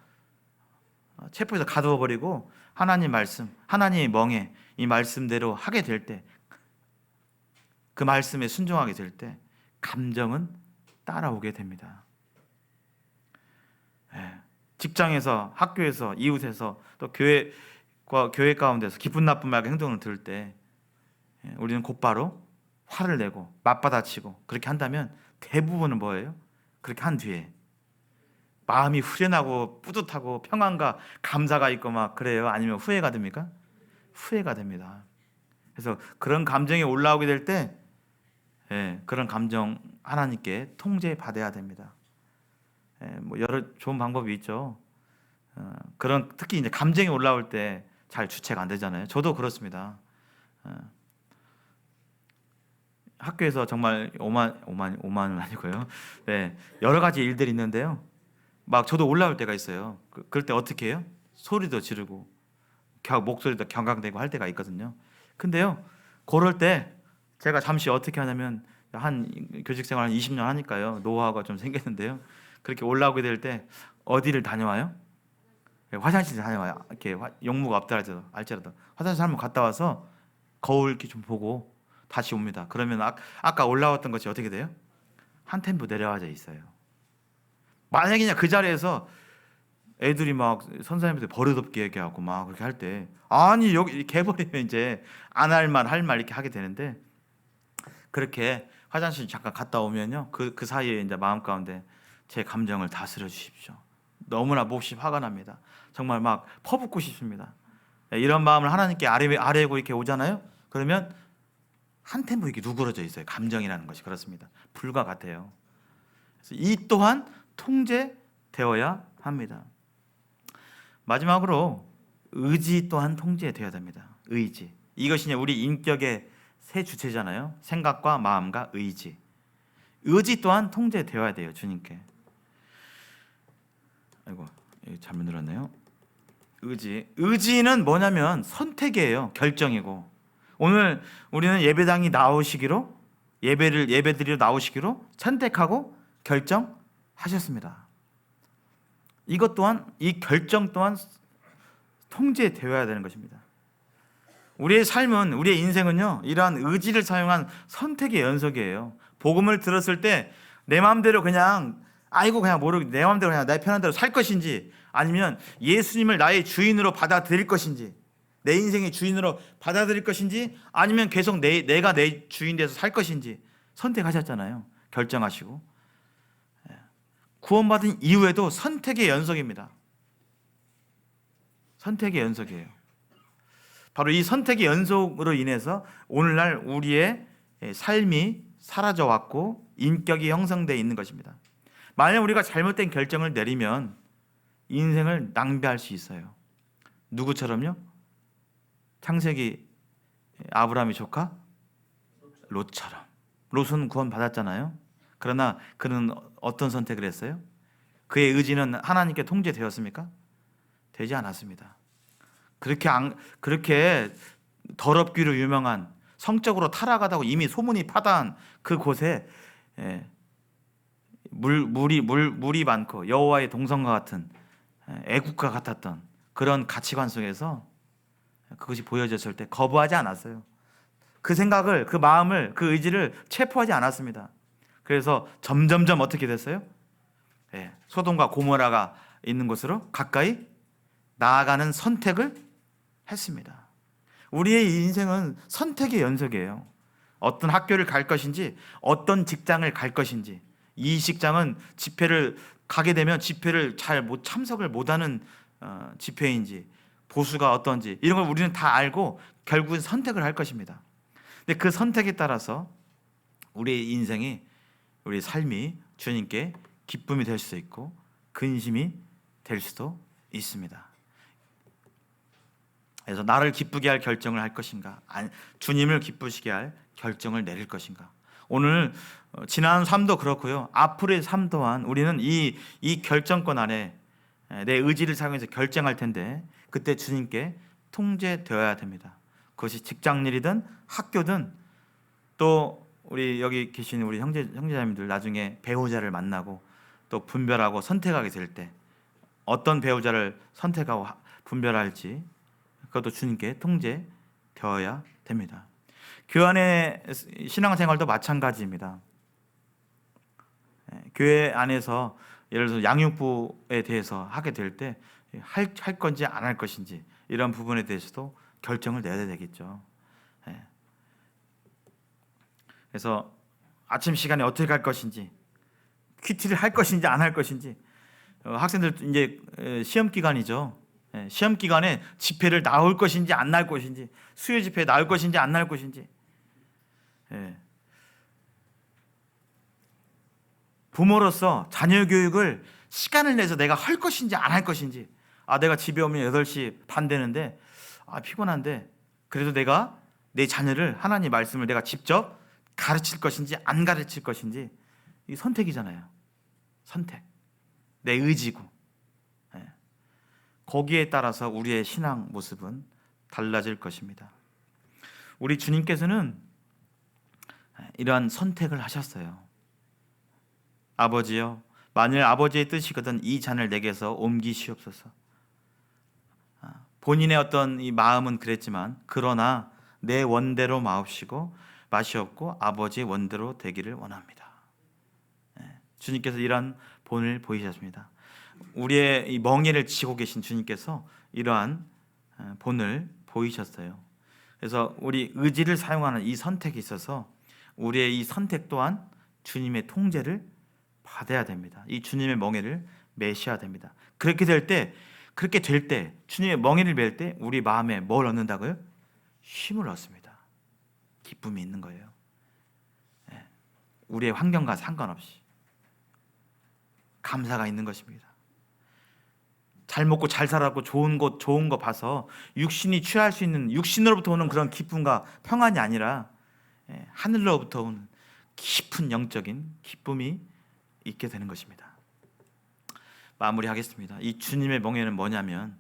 Speaker 1: 가두어 버리고 하나님 말씀, 하나님의 멍에 이 말씀대로 하게 될 때, 그 말씀에 순종하게 될 때 감정은 따라오게 됩니다. 직장에서, 학교에서, 이웃에서, 또 교회 가운데서 기쁜 나쁜 말과 행동을 들을 때 우리는 곧바로 화를 내고 맞받아치고 그렇게 한다면 대부분은 뭐예요? 그렇게 한 뒤에 마음이 후련하고 뿌듯하고 평안과 감사가 있고 막 그래요? 아니면 후회가 됩니까? 후회가 됩니다. 그래서 그런 감정이 올라오게 될 때 그런 감정 하나님께 통제받아야 됩니다. 여러 좋은 방법이 있죠. 그런 특히 이제 감정이 올라올 때 잘 주체가 안 되잖아요. 저도 그렇습니다. 학교에서 정말 오만은 아니고요. 여러 가지 일들이 있는데요. 막 저도 올라올 때가 있어요. 그럴 때 어떻게 해요? 소리도 지르고 목소리도 경각되고 할 때가 있거든요. 근데요, 그럴 때 제가 잠시 어떻게 하냐면 한 교직 생활 한 20년 하니까요, 노하우가 좀 생겼는데요. 그렇게 올라오게 될 때 어디를 다녀와요? 화장실 다녀와요. 이렇게 용무가 없다 할지라도 화장실 한번 갔다 와서 거울 이렇게 좀 보고 다시 옵니다. 그러면 아까 올라왔던 것이 어떻게 돼요? 한 템포 내려와져 있어요. 만약에 그 자리에서 애들이 막 선생님한테 버릇없게 얘기하고 막 그렇게 할 때, 아니 여기 개버리면 이제 안 할 말 할 말 이렇게 하게 되는데, 그렇게 화장실 잠깐 갔다 오면요, 그 사이에 이제 마음 가운데 제 감정을 다스려 주십시오. 너무나 몹시 화가 납니다. 정말 막 퍼붓고 싶습니다. 이런 마음을 하나님께 아뢰고 이렇게 오잖아요. 그러면 한 템포 이렇게 누그러져 있어요. 감정이라는 것이 그렇습니다. 불과 같아요. 그래서 이 또한 통제되어야 합니다. 마지막으로 의지 또한 통제되어야 됩니다. 의지. 이것이 우리 인격의 세 주체잖아요. 생각과 마음과 의지. 의지 또한 통제되어야 돼요. 주님께. 아이고, 잘못 눌렀네요. 의지는 뭐냐면 선택이에요. 결정이고. 오늘 우리는 예배당이 나오시기로, 예배드리러 나오시기로 선택하고 결정하셨습니다. 이것 또한, 이 결정 또한 통제되어야 되는 것입니다. 우리의 삶은, 우리의 인생은요, 이러한 의지를 사용한 선택의 연속이에요. 복음을 들었을 때 내 마음대로 그냥 그냥 모르고 내 마음대로 그냥 내 편한 대로 살 것인지, 아니면 예수님을 나의 주인으로 받아들일 것인지, 내 인생의 주인으로 받아들일 것인지, 아니면 계속 내가 내 주인 돼서 살 것인지 선택하셨잖아요. 결정하시고. 구원받은 이후에도 선택의 연속입니다. 선택의 연속이에요. 바로 이 선택의 연속으로 인해서 오늘날 우리의 삶이 사라져 왔고 인격이 형성되어 있는 것입니다. 만약 우리가 잘못된 결정을 내리면 인생을 낭비할 수 있어요. 누구처럼요? 창세기 아브라함의 조카 롯처럼. 롯은 구원 받았잖아요. 그러나 그는 어떤 선택을 했어요? 그의 의지는 하나님께 통제되었습니까? 되지 않았습니다. 그렇게 더럽기로 유명한, 성적으로 타락하다고 이미 소문이 파다한 그 곳에 물이 많고 여호와의 동성과 같은 애국가 같았던 그런 가치관 속에서 그것이 보여졌을 때 거부하지 않았어요. 그 생각을, 그 마음을, 그 의지를 체포하지 않았습니다. 그래서 점점점 어떻게 됐어요? 소돔과 고모라가 있는 곳으로 가까이 나아가는 선택을 했습니다. 우리의 인생은 선택의 연속이에요. 어떤 학교를 갈 것인지, 어떤 직장을 갈 것인지. 이 직장은 집회를 가게 되면 집회를 잘 참석을 못하는 집회인지, 보수가 어떤지, 이런 걸 우리는 다 알고 결국은 선택을 할 것입니다. 근데 그 선택에 따라서 우리의 인생이, 우리 삶이 주님께 기쁨이 될 수도 있고 근심이 될 수도 있습니다. 그래서 나를 기쁘게 할 결정을 할 것인가, 주님을 기쁘시게 할 결정을 내릴 것인가. 오늘 지난 삶도 그렇고요, 앞으로의 삶 또한 우리는 이 결정권 안에 내 의지를 사용해서 결정할 텐데, 그때 주님께 통제되어야 됩니다. 그것이 직장일이든 학교든, 또 우리 여기 계신 우리 형제자매들 나중에 배우자를 만나고 또 분별하고 선택하게 될 때 어떤 배우자를 선택하고 분별할지, 그것도 주님께 통제되어야 됩니다. 교회 안의 신앙생활도 마찬가지입니다. 교회 안에서 예를 들어서 양육부에 대해서 하게 될 때 할 건지 안 할 것인지, 이런 부분에 대해서도 결정을 내야 되겠죠. 그래서 아침 시간에 어떻게 갈 것인지, 큐티를 할 것인지 안 할 것인지, 학생들 이제 시험 기간이죠. 시험 기간에 집회를 나올 것인지 안 나올 것인지, 수요 집회에 나올 것인지 안 나올 것인지. 부모로서 자녀 교육을 시간을 내서 내가 할 것인지 안 할 것인지. 내가 집에 오면 8시 반 되는데 피곤한데 그래도 내가 내 자녀를 하나님 말씀을 내가 직접 가르칠 것인지 안 가르칠 것인지, 이 선택이잖아요. 선택. 내 의지고. 거기에 따라서 우리의 신앙 모습은 달라질 것입니다. 우리 주님께서는 이러한 선택을 하셨어요. 아버지여, 만일 아버지의 뜻이거든 이 잔을 내게서 옮기시옵소서. 본인의 어떤 이 마음은 그랬지만, 그러나 내 원대로 마시옵고 아버지의 원대로 되기를 원합니다. 주님께서 이러한 본을 보이셨습니다. 우리의 이 멍에를 지고 계신 주님께서 이러한 본을 보이셨어요. 그래서 우리 의지를 사용하는 이 선택에 있어서 우리의 이 선택 또한 주님의 통제를 받아야 됩니다. 이 주님의 멍에를 매셔야 됩니다. 그렇게 될 때 주님의 멍에를 맬 때 우리 마음에 뭘 얻는다고요? 쉼을 얻습니다. 기쁨이 있는 거예요. 우리의 환경과 상관없이 감사가 있는 것입니다. 잘 먹고 잘 살았고 좋은 거 봐서 육신이 취할 수 있는, 육신으로부터 오는 그런 기쁨과 평안이 아니라 하늘로부터 오는 깊은 영적인 기쁨이 있게 되는 것입니다. 마무리하겠습니다. 이 주님의 멍에는 뭐냐면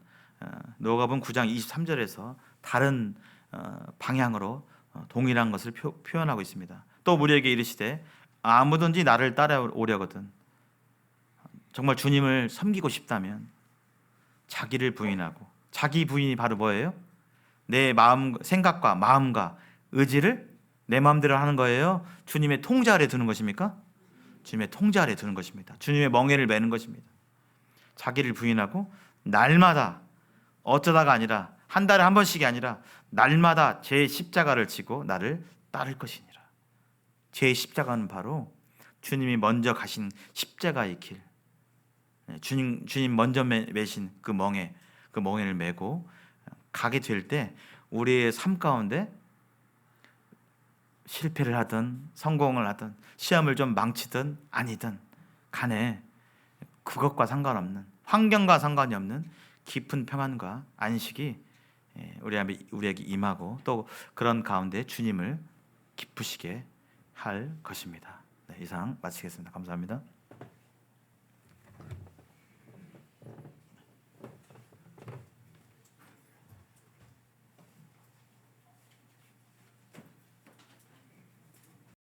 Speaker 1: 누가복음 9장 23절에서 다른 방향으로 동일한 것을 표현하고 있습니다. 또 우리에게 이르시되 아무든지 나를 따라오려거든 정말 주님을 섬기고 싶다면 자기를 부인하고, 자기 부인이 바로 뭐예요? 내 마음, 생각과 마음과 의지를 내 마음대로 하는 거예요? 주님의 통제 아래 두는 것입니까? 주님의 통제 아래 두는 것입니다. 주님의 멍에를 매는 것입니다. 자기를 부인하고 날마다, 어쩌다가 아니라 한 달에 한 번씩이 아니라 날마다 제 십자가를 지고 나를 따를 것이니라. 제 십자가는 바로 주님이 먼저 가신 십자가의 길, 주님 먼저 매신 그 멍에를 메고 가게 될 때 우리의 삶 가운데 실패를 하든 성공을 하든 시험을 좀 망치든 아니든 간에 그것과 상관없는, 환경과 상관이 없는 깊은 평안과 안식이 우리에게 임하고 또 그런 가운데 주님을 기쁘시게 할 것입니다. 이상 마치겠습니다. 감사합니다.